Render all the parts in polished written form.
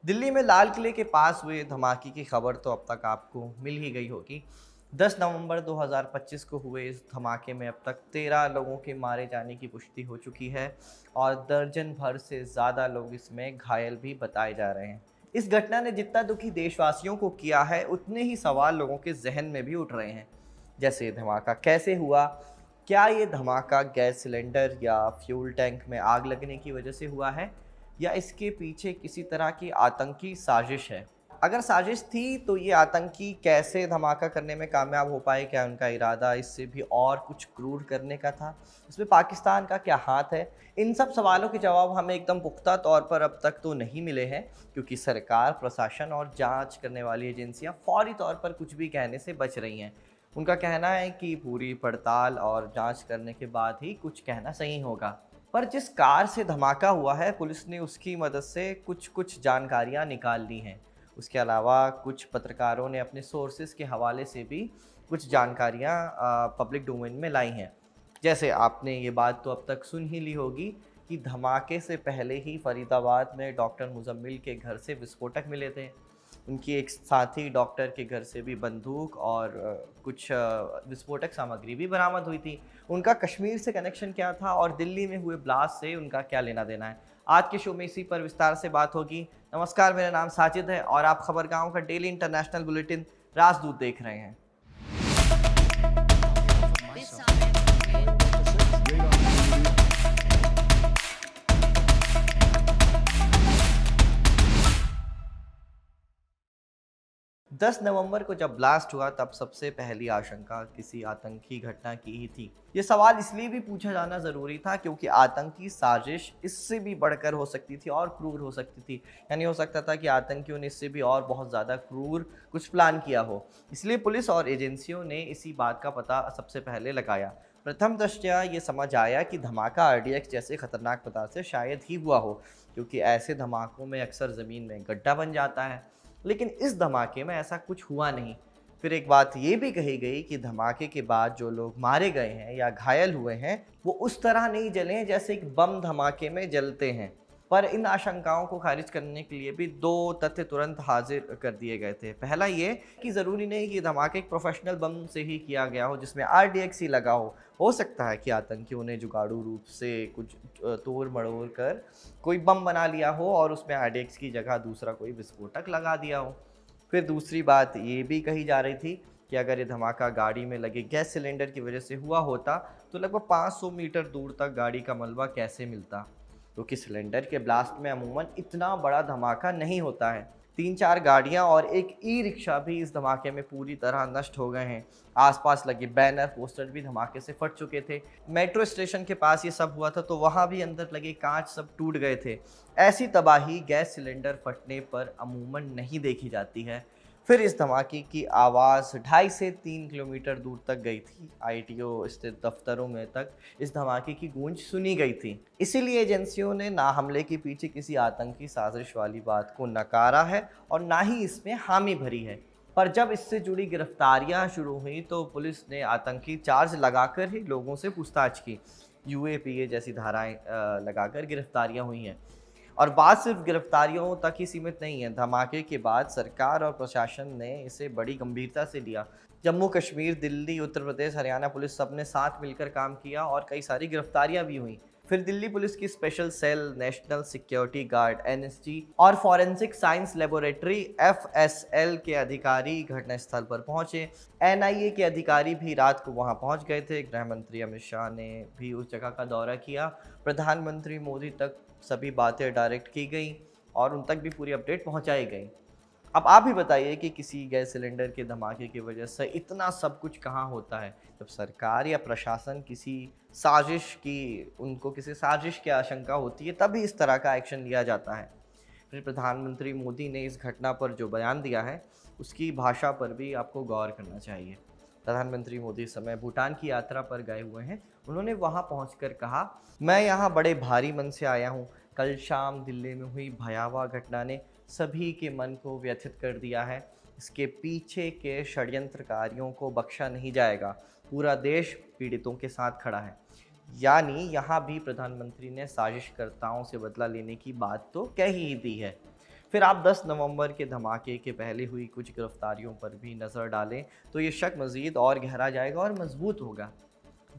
दिल्ली में लाल किले के पास हुए धमाके की खबर तो अब तक आपको मिल ही गई होगी। 10 नवंबर 2025 को हुए इस धमाके में अब तक 13 लोगों के मारे जाने की पुष्टि हो चुकी है और दर्जन भर से ज़्यादा लोग इसमें घायल भी बताए जा रहे हैं। इस घटना ने जितना दुखी देशवासियों को किया है, उतने ही सवाल लोगों के जहन में भी उठ रहे हैं। जैसे ये धमाका कैसे हुआ? क्या ये धमाका गैस सिलेंडर या फ्यूल टैंक में आग लगने की वजह से हुआ है, या इसके पीछे किसी तरह की आतंकी साजिश है? अगर साजिश थी तो ये आतंकी कैसे धमाका करने में कामयाब हो पाए? क्या उनका इरादा इससे भी और कुछ क्रूर करने का था? इसमें पाकिस्तान का क्या हाथ है? इन सब सवालों के जवाब हमें एकदम पुख्ता तौर पर अब तक तो नहीं मिले हैं, क्योंकि सरकार, प्रशासन और जांच करने वाली एजेंसियां फौरी तौर पर कुछ भी कहने से बच रही हैं। उनका कहना है कि पूरी पड़ताल और जांच करने के बाद ही कुछ कहना सही होगा। पर जिस कार से धमाका हुआ है, पुलिस ने उसकी मदद से कुछ कुछ जानकारियां निकाल ली हैं। उसके अलावा कुछ पत्रकारों ने अपने सोर्सेज के हवाले से भी कुछ जानकारियां पब्लिक डोमेन में लाई हैं। जैसे आपने ये बात तो अब तक सुन ही ली होगी कि धमाके से पहले ही फरीदाबाद में डॉक्टर मुजम्मिल के घर से विस्फोटक मिले थे। उनकी एक साथी डॉक्टर के घर से भी बंदूक और कुछ विस्फोटक सामग्री भी बरामद हुई थी। उनका कश्मीर से कनेक्शन क्या था और दिल्ली में हुए ब्लास्ट से उनका क्या लेना देना है? आज के शो में इसी पर विस्तार से बात होगी। नमस्कार, मेरा नाम साजिद है और आप खबरगांव का डेली इंटरनेशनल बुलेटिन राजदूत देख रहे हैं। 10 नवंबर को जब ब्लास्ट हुआ, तब सबसे पहली आशंका किसी आतंकी घटना की ही थी। ये सवाल इसलिए भी पूछा जाना ज़रूरी था क्योंकि आतंकी साजिश इससे भी बढ़कर हो सकती थी और क्रूर हो सकती थी। यानी हो सकता था कि आतंकियों ने इससे भी और बहुत ज़्यादा क्रूर कुछ प्लान किया हो। इसलिए पुलिस और एजेंसियों ने इसी बात का पता सबसे पहले लगाया। प्रथम दृष्टया ये समझ आया कि धमाका आरडीएक्स जैसे खतरनाक पदार्थ से शायद ही हुआ हो, क्योंकि ऐसे धमाकों में अक्सर ज़मीन में गड्ढा बन जाता है। लेकिन इस धमाके में ऐसा कुछ हुआ नहीं। फिर एक बात ये भी कही गई कि धमाके के बाद जो लोग मारे गए हैं या घायल हुए हैं, वो उस तरह नहीं जले हैं जैसे एक बम धमाके में जलते हैं। पर इन आशंकाओं को खारिज करने के लिए भी दो तथ्य तुरंत हाजिर कर दिए गए थे। पहला ये कि ज़रूरी नहीं कि धमाके एक प्रोफेशनल बम से ही किया गया हो जिसमें आरडीएक्स ही लगा हो सकता है कि आतंकियों ने जुगाड़ू रूप से कुछ तोड़ मड़ोड़ कर कोई बम बना लिया हो और उसमें आरडीएक्स की जगह दूसरा कोई विस्फोटक लगा दिया हो। फिर दूसरी बात ये भी कही जा रही थी कि अगर ये धमाका गाड़ी में लगे गैस सिलेंडर की वजह से हुआ होता तो लगभग 500 मीटर दूर तक गाड़ी का मलबा कैसे मिलता, क्योंकि सिलेंडर के ब्लास्ट में अमूमन इतना बड़ा धमाका नहीं होता है। 3-4 गाड़ियां और एक ई रिक्शा भी इस धमाके में पूरी तरह नष्ट हो गए हैं। आसपास लगे बैनर पोस्टर भी धमाके से फट चुके थे। मेट्रो स्टेशन के पास ये सब हुआ था तो वहां भी अंदर लगे कांच सब टूट गए थे। ऐसी तबाही गैस सिलेंडर फटने पर अमूमन नहीं देखी जाती है। फिर इस धमाके की आवाज़ 2.5 से 3 किलोमीटर दूर तक गई थी। आईटीओ स्थित दफ्तरों में तक इस धमाके की गूंज सुनी गई थी। इसीलिए एजेंसियों ने ना हमले के पीछे किसी आतंकी साजिश वाली बात को नकारा है और ना ही इसमें हामी भरी है। पर जब इससे जुड़ी गिरफ्तारियां शुरू हुई तो पुलिस ने आतंकी चार्ज लगाकर ही लोगों से पूछताछ की। यूएपीए जैसी धाराएं लगाकर गिरफ्तारियां हुई हैं। और बात सिर्फ गिरफ्तारियों तक ही सीमित नहीं है। धमाके के बाद सरकार और प्रशासन ने इसे बड़ी गंभीरता से लिया। जम्मू कश्मीर, दिल्ली, उत्तर प्रदेश, हरियाणा पुलिस सब ने साथ मिलकर काम किया और कई सारी गिरफ्तारियां भी हुई। फिर दिल्ली पुलिस की special cell, national security guard NSG और फॉरेंसिक साइंस लेबोरेटरी एफएसएल के अधिकारी घटनास्थल पर पहुंचे। एनआईए के अधिकारी भी रात को वहां पहुंच गए थे। गृह मंत्री अमित शाह ने भी उस जगह का दौरा किया। प्रधानमंत्री मोदी तक सभी बातें डायरेक्ट की गई और उन तक भी पूरी अपडेट पहुंचाई गई। अब आप ही बताइए कि किसी गैस सिलेंडर के धमाके की वजह से इतना सब कुछ कहाँ होता है? जब सरकार या प्रशासन उनको किसी साजिश की आशंका होती है, तभी इस तरह का एक्शन लिया जाता है। फिर प्रधानमंत्री मोदी ने इस घटना पर जो बयान दिया है, उसकी भाषा पर भी आपको गौर करना चाहिए। प्रधानमंत्री मोदी इस समय भूटान की यात्रा पर गए हुए हैं। उन्होंने वहां पहुंचकर कहा, मैं यहाँ बड़े भारी मन से आया हूँ। कल शाम दिल्ली में हुई भयावह घटना ने सभी के मन को व्यथित कर दिया है। इसके पीछे के षड्यंत्रकारियों को बख्शा नहीं जाएगा। पूरा देश पीड़ितों के साथ खड़ा है। यानी यहाँ भी प्रधानमंत्री ने साजिशकर्ताओं से बदला लेने की बात तो कह ही दी है। फिर आप 10 नवंबर के धमाके के पहले हुई कुछ गिरफ्तारियों पर भी नज़र डालें तो ये शक मज़ीद और गहरा जाएगा और मजबूत होगा।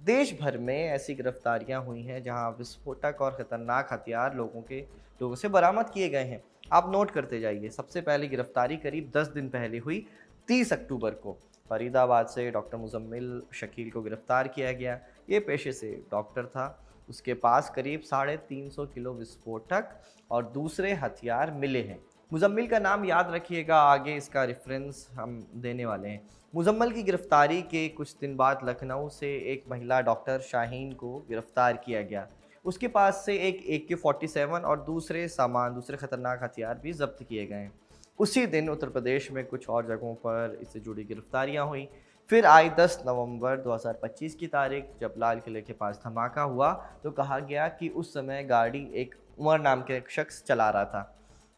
देश भर में ऐसी गिरफ्तारियां हुई हैं जहां विस्फोटक और ख़तरनाक हथियार लोगों से बरामद किए गए हैं। आप नोट करते जाइए। सबसे पहली गिरफ्तारी करीब 10 दिन पहले हुई 30 अक्टूबर को। फरीदाबाद से डॉक्टर मुजम्मिल शकील को गिरफ्तार किया गया। ये पेशे से डॉक्टर था। उसके पास करीब 350 किलो विस्फोटक और दूसरे हथियार मिले हैं। मुजम्मिल का नाम याद रखिएगा, आगे इसका रेफरेंस हम देने वाले हैं। मुजम्मिल की गिरफ्तारी के कुछ दिन बाद लखनऊ से एक महिला डॉक्टर शाहीन को गिरफ्तार किया गया। उसके पास से एक AK-47 और दूसरे खतरनाक हथियार भी जब्त किए गए। उसी दिन उत्तर प्रदेश में कुछ और जगहों पर इससे जुड़ी गिरफ्तारियां हुई। फिर आई 10 नवंबर 2025 की तारीख, जब लाल किले के पास धमाका हुआ तो कहा गया कि उस समय गाड़ी एक उमर नाम के एक शख्स चला रहा था।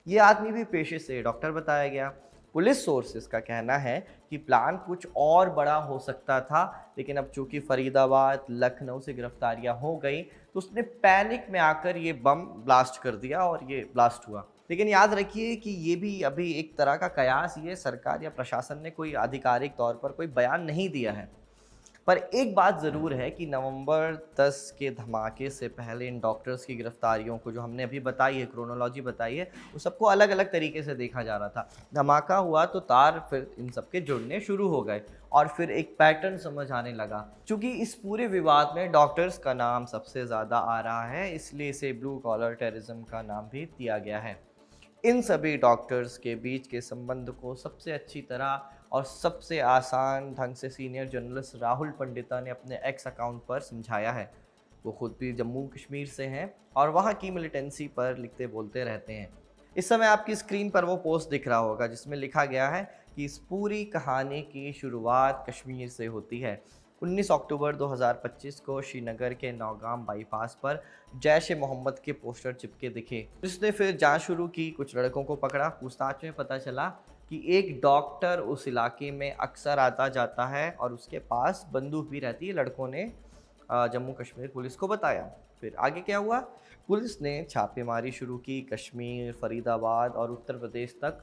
ये आदमी भी पेशे से डॉक्टर बताया गया। पुलिस सोर्सेस का कहना है कि प्लान कुछ और बड़ा हो सकता था, लेकिन अब चूंकि फरीदाबाद, लखनऊ से गिरफ्तारियां हो गई तो उसने पैनिक में आकर ये बम ब्लास्ट कर दिया और ये ब्लास्ट हुआ। लेकिन याद रखिए कि ये भी अभी एक तरह का कयास, ये सरकार या प्रशासन ने कोई आधिकारिक तौर पर कोई बयान नहीं दिया है। पर एक बात ज़रूर है कि नवंबर 10 के धमाके से पहले इन डॉक्टर्स की गिरफ्तारियों को जो हमने अभी बताई है, क्रोनोलॉजी बताई है, वो सबको अलग अलग तरीके से देखा जा रहा था। धमाका हुआ तो तार फिर इन सबके जुड़ने शुरू हो गए और फिर एक पैटर्न समझ आने लगा। चूँकि इस पूरे विवाद में डॉक्टर्स का नाम सबसे ज़्यादा आ रहा है, इसलिए इसे ब्लू कॉलर टेररिज्म का नाम भी दिया गया है। इन सभी डॉक्टर्स के बीच के संबंध को सबसे अच्छी तरह और सबसे आसान ढंग से सीनियर जर्नलिस्ट राहुल पंडिता ने अपने एक्स अकाउंट पर समझाया है। वो खुद भी जम्मू कश्मीर से हैं और वहाँ की मिलिटेंसी पर लिखते बोलते रहते हैं। इस समय आपकी स्क्रीन पर वो पोस्ट दिख रहा होगा जिसमें लिखा गया है कि इस पूरी कहानी की शुरुआत कश्मीर से होती है। 19 अक्टूबर 2025 को श्रीनगर के नौगाम बाईपास पर जैश ए मोहम्मद के पोस्टर चिपके दिखे। उसने फिर जांच शुरू की, कुछ लड़कों को पकड़ा। पूछताछ में पता चला कि एक डॉक्टर उस इलाके में अक्सर आता जाता है और उसके पास बंदूक भी रहती है। लड़कों ने जम्मू कश्मीर पुलिस को बताया। फिर आगे क्या हुआ? पुलिस ने छापेमारी शुरू की। कश्मीर, फरीदाबाद और उत्तर प्रदेश तक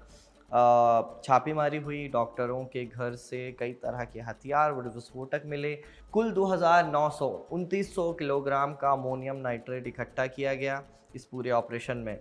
छापेमारी हुई। डॉक्टरों के घर से कई तरह के हथियार और विस्फोटक मिले। कुल 2900 किलोग्राम का अमोनियम नाइट्रेट इकट्ठा किया गया इस पूरे ऑपरेशन में।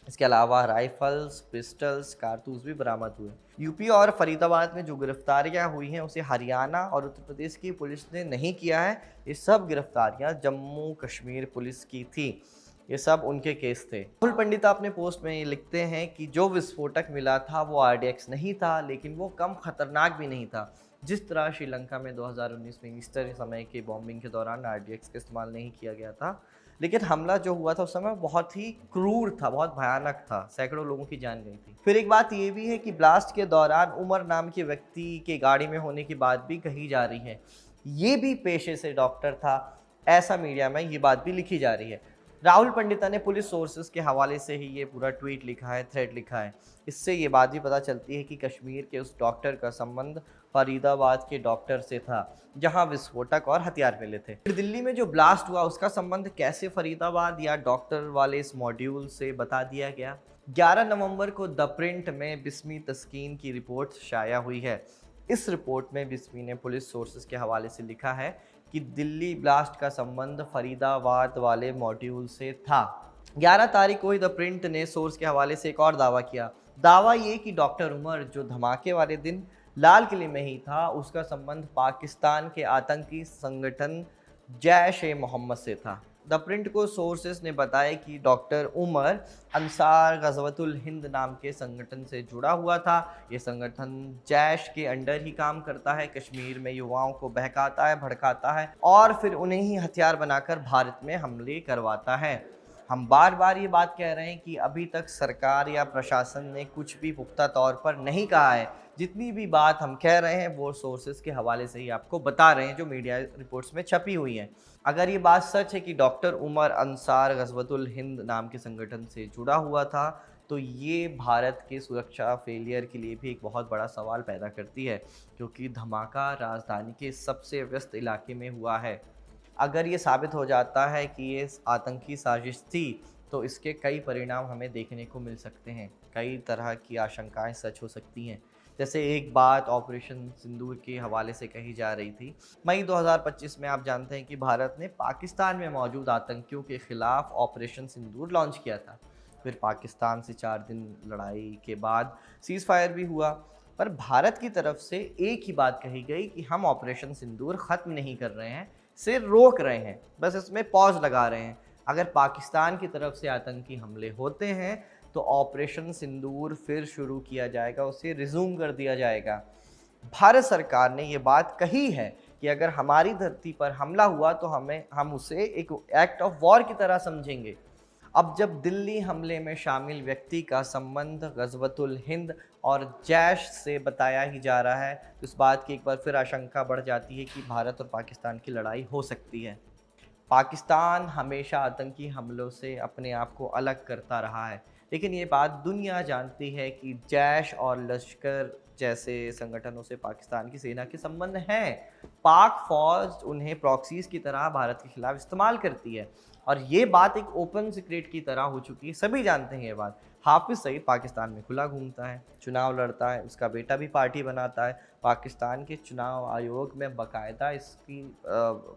इसके अलावा राइफल्स, पिस्टल्स, कारतूस भी बरामद हुए। यूपी और फरीदाबाद में जो गिरफ्तारियां हुई हैं उसे हरियाणा और उत्तर प्रदेश की पुलिस ने नहीं किया है। ये सब गिरफ्तारियां जम्मू कश्मीर पुलिस की थी। ये सब उनके केस थे। राहुल पंडिता अपने पोस्ट में ये लिखते हैं कि जो विस्फोटक मिला था वो RDX नहीं था, लेकिन वो कम खतरनाक भी नहीं था। जिस तरह श्रीलंका में 2019 में ईस्टर समय के बॉम्बिंग के दौरान RDX का इस्तेमाल नहीं किया गया था, लेकिन हमला जो हुआ था उस समय बहुत ही क्रूर था, बहुत भयानक था। सैकड़ों लोगों की जान गई थी। फिर एक बात ये भी है कि ब्लास्ट के दौरान उमर नाम के व्यक्ति के गाड़ी में होने की बात भी कही जा रही है। ये भी पेशे से डॉक्टर था, ऐसा मीडिया में ये बात भी लिखी जा रही है। राहुल पंडिता ने पुलिस सोर्सेज के हवाले से ही ये पूरा ट्वीट लिखा है, थ्रेड लिखा है। इससे ये बात भी पता चलती है कि कश्मीर के उस डॉक्टर का संबंध फरीदाबाद के डॉक्टर से था जहां विस्फोटक और हथियार मिले थे। फिर दिल्ली में जो ब्लास्ट हुआ उसका संबंध कैसे फरीदाबाद या डॉक्टर वाले इस मॉड्यूल से बता दिया गया। 11 नवंबर को द प्रिंट में बिस्मी तस्कीन की रिपोर्ट शाया हुई है। इस रिपोर्ट में बिस्मी ने पुलिस सोर्सेज के हवाले से लिखा है कि दिल्ली ब्लास्ट का संबंध फरीदाबाद वाले मॉड्यूल से था। 11 तारीख को ही द प्रिंट ने सोर्स के हवाले से एक और दावा किया। दावा ये कि डॉक्टर उमर जो धमाके वाले दिन लाल किले में ही था, उसका संबंध पाकिस्तान के आतंकी संगठन जैश ए मोहम्मद से था। द प्रिंट को सोर्सेस ने बताया कि डॉक्टर उमर अंसार गज़वतुल हिंद नाम के संगठन से जुड़ा हुआ था। ये संगठन जैश के अंडर ही काम करता है, कश्मीर में युवाओं को बहकाता है, भड़काता है और फिर उन्हें ही हथियार बनाकर भारत में हमले करवाता है। हम बार बार ये बात कह रहे हैं कि अभी तक सरकार या प्रशासन ने कुछ भी पुख्ता तौर पर नहीं कहा है। जितनी भी बात हम कह रहे हैं वो सोर्सेज के हवाले से ही आपको बता रहे हैं जो मीडिया रिपोर्ट्स में छपी हुई हैं। अगर ये बात सच है कि डॉक्टर उमर अंसार गज़वतुल हिंद नाम के संगठन से जुड़ा हुआ था, तो ये भारत के सुरक्षा फेलियर के लिए भी एक बहुत बड़ा सवाल पैदा करती है, क्योंकि धमाका राजधानी के सबसे व्यस्त इलाके में हुआ है। अगर ये साबित हो जाता है कि ये आतंकी साजिश थी, तो इसके कई परिणाम हमें देखने को मिल सकते हैं। कई तरह की आशंकाएं सच हो सकती हैं। जैसे एक बात ऑपरेशन सिंदूर के हवाले से कही जा रही थी। मई 2025 में आप जानते हैं कि भारत ने पाकिस्तान में मौजूद आतंकियों के खिलाफ ऑपरेशन सिंदूर लॉन्च किया था। फिर पाकिस्तान से 4 दिन लड़ाई के बाद सीज़ फायर भी हुआ, पर भारत की तरफ से एक ही बात कही गई कि हम ऑपरेशन सिंदूर ख़त्म नहीं कर रहे हैं, सिर्फ रोक रहे हैं, बस इसमें पॉज लगा रहे हैं। अगर पाकिस्तान की तरफ से आतंकी हमले होते हैं तो ऑपरेशन सिंदूर फिर शुरू किया जाएगा, उसे रिज्यूम कर दिया जाएगा। भारत सरकार ने ये बात कही है कि अगर हमारी धरती पर हमला हुआ तो हम उसे एक एक्ट ऑफ वॉर की तरह समझेंगे। अब जब दिल्ली हमले में शामिल व्यक्ति का संबंध गज़वतुल हिंद और जैश से बताया ही जा रहा है, तो इस बात की एक बार फिर आशंका बढ़ जाती है कि भारत और पाकिस्तान की लड़ाई हो सकती है। पाकिस्तान हमेशा आतंकी हमलों से अपने आप को अलग करता रहा है, लेकिन ये बात दुनिया जानती है कि जैश और लश्कर जैसे संगठनों से पाकिस्तान की सेना के संबंध हैं। पाक फौज उन्हें प्रॉक्सीज की तरह भारत के खिलाफ इस्तेमाल करती है और ये बात एक ओपन सीक्रेट की तरह हो चुकी है, सभी जानते हैं ये बात। हाफिज सईद पाकिस्तान में खुला घूमता है, चुनाव लड़ता है, उसका बेटा भी पार्टी बनाता है। पाकिस्तान के चुनाव आयोग में बाकायदा इसकी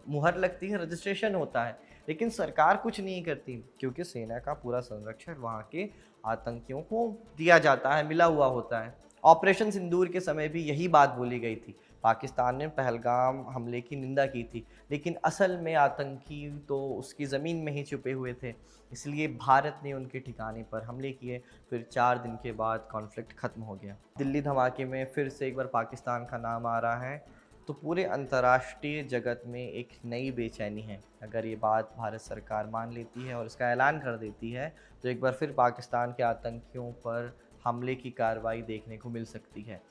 मुहर लगती है, रजिस्ट्रेशन होता है, लेकिन सरकार कुछ नहीं करती क्योंकि सेना का पूरा संरक्षण वहाँ के आतंकियों को दिया जाता है, मिला हुआ होता है। ऑपरेशन सिंदूर के समय भी यही बात बोली गई थी। पाकिस्तान ने पहलगाम हमले की निंदा की थी, लेकिन असल में आतंकी तो उसकी ज़मीन में ही छुपे हुए थे, इसलिए भारत ने उनके ठिकाने पर हमले किए। फिर 4 दिन के बाद कॉन्फ्लिक्ट ख़त्म हो गया। दिल्ली धमाके में फिर से एक बार पाकिस्तान का नाम आ रहा है, तो पूरे अंतर्राष्ट्रीय जगत में एक नई बेचैनी है। अगर ये बात भारत सरकार मान लेती है और इसका ऐलान कर देती है, तो एक बार फिर पाकिस्तान के आतंकियों पर हमले की कार्रवाई देखने को मिल सकती है।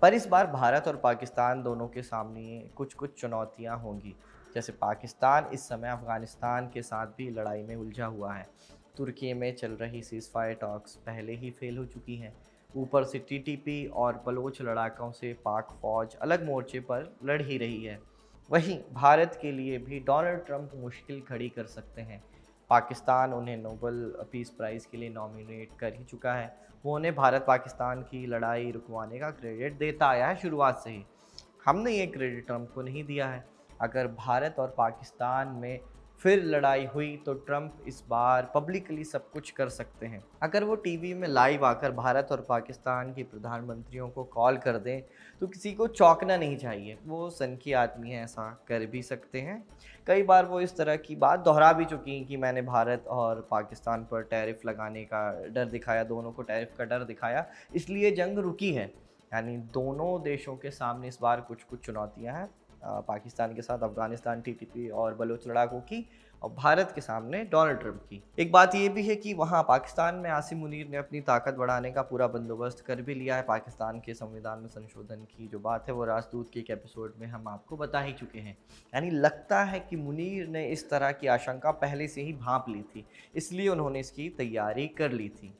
पर इस बार भारत और पाकिस्तान दोनों के सामने कुछ चुनौतियां होंगी। जैसे पाकिस्तान इस समय अफ़गानिस्तान के साथ भी लड़ाई में उलझा हुआ है। तुर्की में चल रही सीज़ फायर टॉक्स पहले ही फेल हो चुकी हैं। ऊपर से टीटीपी और बलोच लड़ाकों से पाक फौज अलग मोर्चे पर लड़ ही रही है। वहीं भारत के लिए भी डोनाल्ड ट्रंप मुश्किल खड़ी कर सकते हैं। पाकिस्तान उन्हें नोबेल पीस प्राइज़ के लिए नॉमिनेट कर ही चुका है। वो उन्हें भारत पाकिस्तान की लड़ाई रुकवाने का क्रेडिट देता आया है शुरुआत से ही। हमने ये क्रेडिट ट्रंप को नहीं दिया है। अगर भारत और पाकिस्तान में फिर लड़ाई हुई तो ट्रंप इस बार पब्लिकली सब कुछ कर सकते हैं। अगर वो टीवी में लाइव आकर भारत और पाकिस्तान के प्रधानमंत्रियों को कॉल कर दें तो किसी को चौंकना नहीं चाहिए। वो सन की आदमी है, ऐसा कर भी सकते हैं। कई बार वो इस तरह की बात दोहरा भी चुकी हैं कि मैंने भारत और पाकिस्तान पर टैरिफ लगाने का डर दिखाया, दोनों को टैरिफ का डर दिखाया, इसलिए जंग रुकी है। यानी दोनों देशों के सामने इस बार कुछ चुनौतियाँ हैं। पाकिस्तान के साथ अफगानिस्तान टीटीपी और बलोच लड़ाकों की, और भारत के सामने डोनाल्ड ट्रंप की। एक बात ये भी है कि वहाँ पाकिस्तान में आसिम मुनीर ने अपनी ताकत बढ़ाने का पूरा बंदोबस्त कर भी लिया है। पाकिस्तान के संविधान में संशोधन की जो बात है वो राजदूत के एक एपिसोड में हम आपको बता ही चुके हैं। यानी लगता है कि मुनीर ने इस तरह की आशंका पहले से ही भांप ली थी, इसलिए उन्होंने इसकी तैयारी कर ली थी।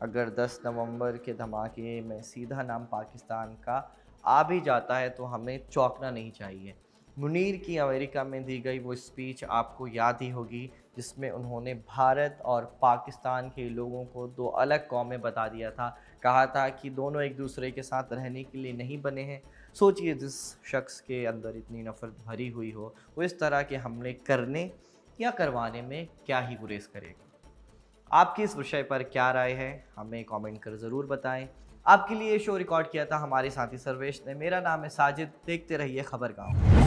अगर 10 नवंबर के धमाके में सीधा नाम पाकिस्तान का आ भी जाता है तो हमें चौंकना नहीं चाहिए। मुनीर की अमेरिका में दी गई वो स्पीच आपको याद ही होगी, जिसमें उन्होंने भारत और पाकिस्तान के लोगों को 2 अलग कौमें बता दिया था। कहा था कि दोनों एक दूसरे के साथ रहने के लिए नहीं बने हैं। सोचिए, जिस शख्स के अंदर इतनी नफरत भरी हुई हो, वो इस तरह के हमले करने या करवाने में क्या ही गुरेज करेगा। आपकी इस विषय पर क्या राय है, हमें कमेंट कर ज़रूर बताएं। आपके लिए शो रिकॉर्ड किया था हमारे साथी सर्वेश ने। मेरा नाम है साजिद। देखते रहिए खबरगांव।